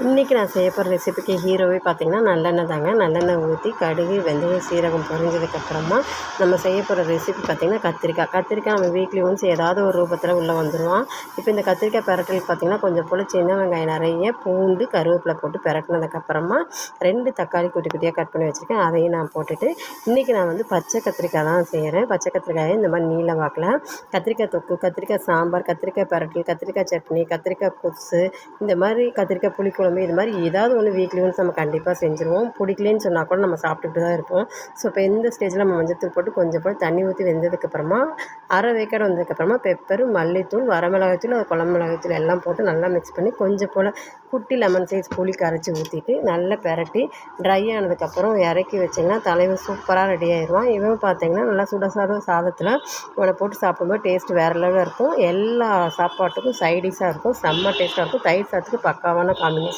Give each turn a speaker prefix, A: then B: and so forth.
A: இன்றைக்கி நான் செய்ய போகிற ரெசிபிக்கு ஹீரோவே பார்த்திங்கன்னா நல்லெண்ணெய் தாங்க. நல்லெண்ணெய் ஊற்றி கடுகு, வெந்தயம், சீரகம் பொரிஞ்சதுக்கப்புறமா நம்ம செய்ய போகிற ரெசிபி பார்த்திங்கன்னா கத்திரிக்காய் நம்ம வீக்லி ஒன்ஸ் ஏதாவது ஒரு ரூபத்தில் உள்ளே வந்துடுவான். இப்போ இந்த கத்திரிக்காய் பெரட்டலுக்கு பார்த்திங்கன்னா கொஞ்சம் போல் சின்ன வெங்காயம் நிறைய, பூண்டு, கருவேப்பிலை போட்டு பெரட்டினதுக்கப்புறமா 2 தக்காளி குட்டி குட்டியாக கட் பண்ணி வச்சுருக்கேன். அதையும் நான் போட்டுட்டு இன்றைக்கி நான் வந்து பச்சை கத்திரிக்காய் தான் செய்கிறேன். பச்சை கத்திரிக்காயை இந்த மாதிரி நீல வாக்கில் கத்திரிக்காய் தொக்கு, கத்திரிக்காய் சாம்பார், கத்திரிக்காய் பெரட்டல், கத்திரிக்காய் சட்னி, கத்திரிக்காய் புதுசு, இந்த மாதிரி கத்திரிக்காய் புளிக்குழம்பு, இது மாதிரி ஏதாவது ஒன்று வீக்லி ஒன்ஸ் நம்ம கண்டிப்பாக செஞ்சுருவோம். பிடிக்கலன்னு சொன்னால் கூட நம்ம சாப்பிட்டுட்டு தான் இருப்போம். ஸோ இப்போ இந்த ஸ்டேஜில் நம்ம மஞ்சத்தூள் போட்டு கொஞ்சம் போல் தண்ணி ஊற்றி வெந்ததுக்கப்புறமா அரை வேக்காடு வந்ததுக்கப்புறமா பெப்பர், மல்லித்தூள், வரமிளகாய்த்தூள், குழம்பு மிளகாய்த்தூள் எல்லாம் போட்டு நல்லா மிக்ஸ் பண்ணி கொஞ்சம் போல் குட்டி லெமன் சைஸ் புளி கரைச்சி ஊற்றிட்டு நல்லா பெரட்டி ட்ரை ஆனதுக்கப்புறம் இறக்கி வச்சிங்கன்னா தலைவன் சூப்பராக ரெடி ஆயிடுவான். இவன் பார்த்திங்கன்னா நல்லா சுட சாதத்தில் இவனை போட்டு சாப்பிடும்போது டேஸ்ட் வேறு லெவலில் இருக்கும். எல்லா சாப்பாட்டுக்கும் சைடிஷாக இருக்கும். செம்ம டேஸ்ட்டாக இருக்கும். தயிர் சாதத்துக்கு பக்காவான காம்பினேஷன்.